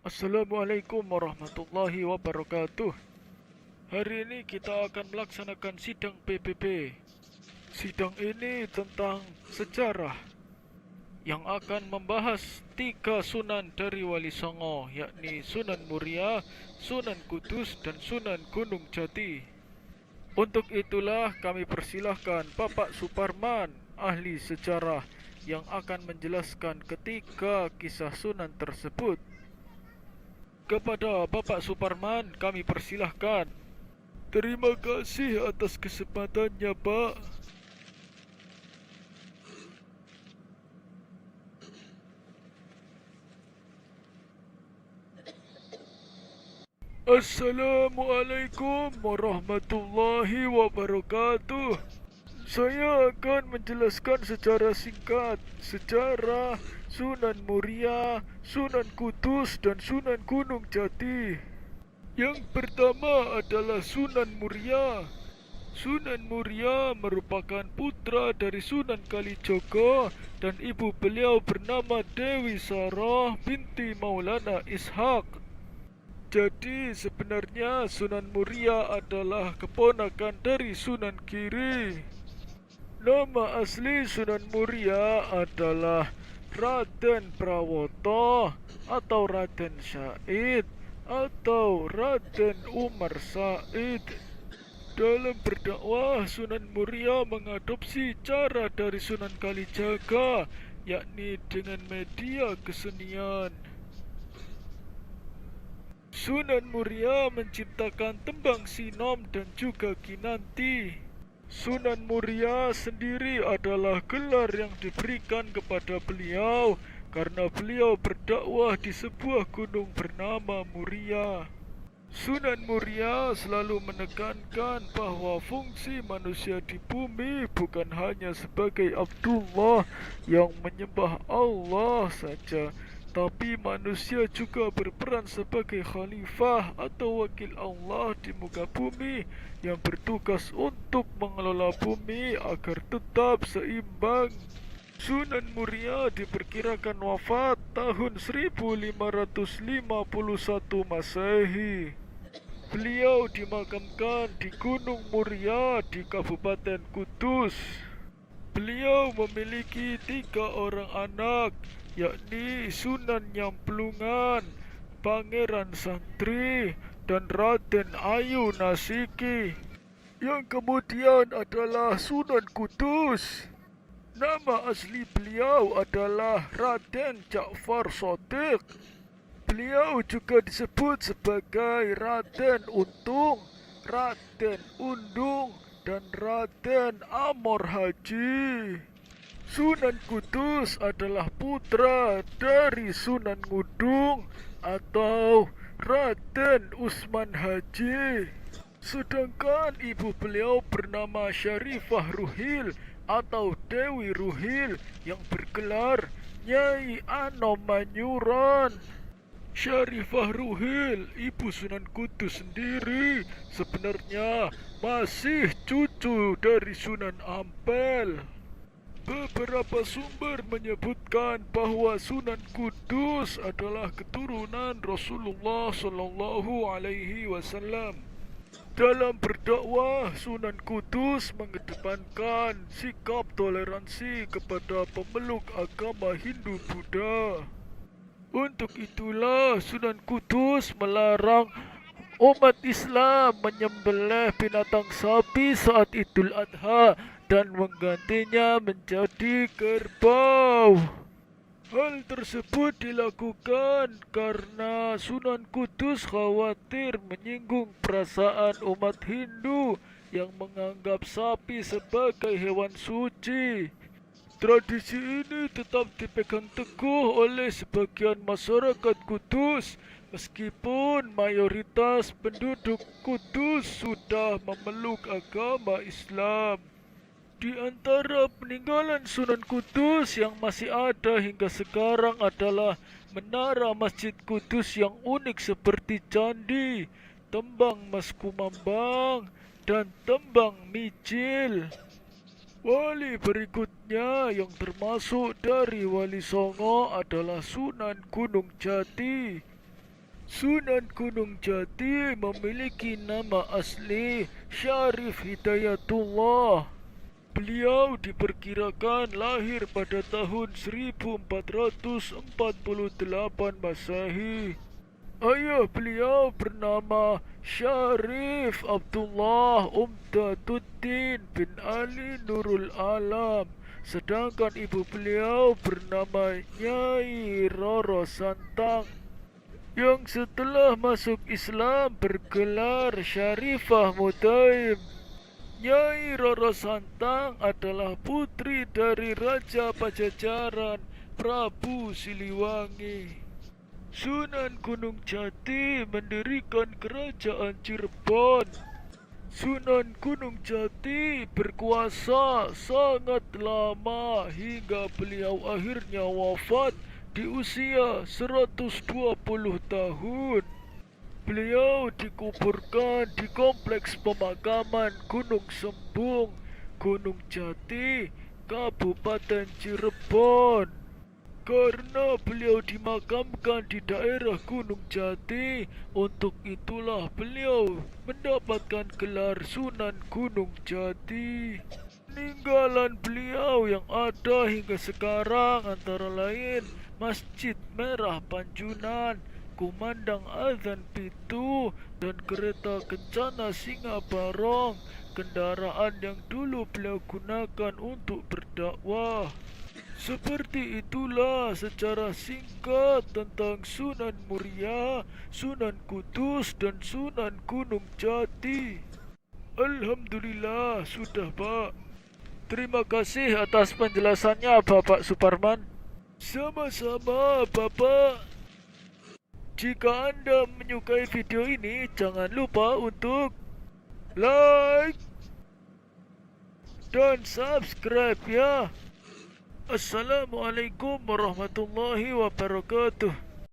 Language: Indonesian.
Assalamualaikum warahmatullahi wabarakatuh. Hari ini kita akan melaksanakan sidang PBB. Sidang ini tentang sejarah yang akan membahas 3 sunan dari Wali Songo, yakni Sunan Muria, Sunan Kudus, dan Sunan Gunung Jati. Untuk itulah kami persilahkan Bapak Suparman, ahli sejarah, yang akan menjelaskan ketiga kisah sunan tersebut. Kepada Bapak Suparman kami persilahkan. Terima kasih atas kesempatannya, Pak. Assalamualaikum warahmatullahi wabarakatuh. Saya akan menjelaskan secara singkat sejarah Sunan Muria, Sunan Kudus, dan Sunan Gunung Jati. Yang pertama adalah Sunan Muria. Sunan Muria merupakan putra dari Sunan Kalijogo dan ibu beliau bernama Dewi Sarah binti Maulana Ishaq. Jadi sebenarnya Sunan Muria adalah keponakan dari Sunan Giri. Nama asli Sunan Muria adalah Raden Prawoto atau Raden Said atau Raden Umar Said. Dalam berdakwah, Sunan Muria mengadopsi cara dari Sunan Kalijaga, yakni dengan media kesenian. Sunan Muria menciptakan tembang sinom dan juga kinanti. Sunan Muria sendiri adalah gelar yang diberikan kepada beliau karena beliau berdakwah di sebuah gunung bernama Muria. Sunan Muria selalu menekankan bahwa fungsi manusia di bumi bukan hanya sebagai Abdullah yang menyembah Allah saja, tapi manusia juga berperan sebagai khalifah atau wakil Allah di muka bumi yang bertugas untuk mengelola bumi agar tetap seimbang. Sunan Muria diperkirakan wafat tahun 1551 Masehi. Beliau dimakamkan di Gunung Muria di Kabupaten Kudus. Beliau memiliki 3 orang anak, yakni Sunan Nyamplungan, Pangeran Santri, dan Raden Ayu Nasiki. Yang kemudian adalah Sunan Kudus. Nama asli beliau adalah Raden Ja'far Shodiq. Beliau juga disebut sebagai Raden Untung, Raden Undung, dan Raden Amor Haji. Sunan Kudus adalah putra dari Sunan Ngudung atau Raden Usman Haji. Sedangkan ibu beliau bernama Syarifah Ruhil atau Dewi Ruhil yang bergelar Nyai Anom Manyuran. Syarifah Ruhil, ibu Sunan Kudus sendiri, sebenarnya masih cucu dari Sunan Ampel. Beberapa sumber menyebutkan bahwa Sunan Kudus adalah keturunan Rasulullah Shallallahu Alaihi Wasallam. Dalam berdakwah, Sunan Kudus mengedepankan sikap toleransi kepada pemeluk agama Hindu-Buddha. Untuk itulah Sunan Kudus melarang umat Islam menyembelih binatang sapi saat Idul Adha dan menggantinya menjadi kerbau. Hal tersebut dilakukan karena Sunan Kudus khawatir menyinggung perasaan umat Hindu yang menganggap sapi sebagai hewan suci. Tradisi ini tetap dipegang teguh oleh sebagian masyarakat Kudus, meskipun mayoritas penduduk Kudus sudah memeluk agama Islam. Di antara peninggalan Sunan Kudus yang masih ada hingga sekarang adalah menara Masjid Kudus yang unik seperti candi, tembang Mas Kumambang, dan tembang Mijil. Wali berikutnya yang termasuk dari Wali Songo adalah Sunan Gunung Jati. Sunan Gunung Jati memiliki nama asli Syarif Hidayatullah. Beliau diperkirakan lahir pada tahun 1448 Masehi. Ayah beliau bernama Syarif Abdullah Umdatuddin bin Ali Nurul Alam, sedangkan ibu beliau bernama Nyai Roro Santang, yang setelah masuk Islam bergelar Syarifah Mutaim. Nyai Roro Santang adalah putri dari Raja Pajajaran Prabu Siliwangi. Sunan Gunung Jati mendirikan kerajaan Cirebon. Sunan Gunung Jati berkuasa sangat lama hingga beliau akhirnya wafat di usia 120 tahun. Beliau dikuburkan di kompleks pemakaman Gunung Sembung, Gunung Jati, Kabupaten Cirebon. Karena beliau dimakamkan di daerah Gunung Jati, untuk itulah beliau mendapatkan gelar Sunan Gunung Jati. Peninggalan beliau yang ada hingga sekarang antara lain Masjid Merah Panjunan, Kumandang Azan Pitu, dan kereta kencana Singa Barong, kendaraan yang dulu beliau gunakan untuk berdakwah. Seperti itulah secara singkat tentang Sunan Muria, Sunan Kudus, dan Sunan Gunung Jati. Alhamdulillah, sudah Pak. Terima kasih atas penjelasannya Bapak Suparman. Sama-sama Bapak. Jika Anda menyukai video ini, jangan lupa untuk like dan subscribe ya. Assalamualaikum warahmatullahi wabarakatuh.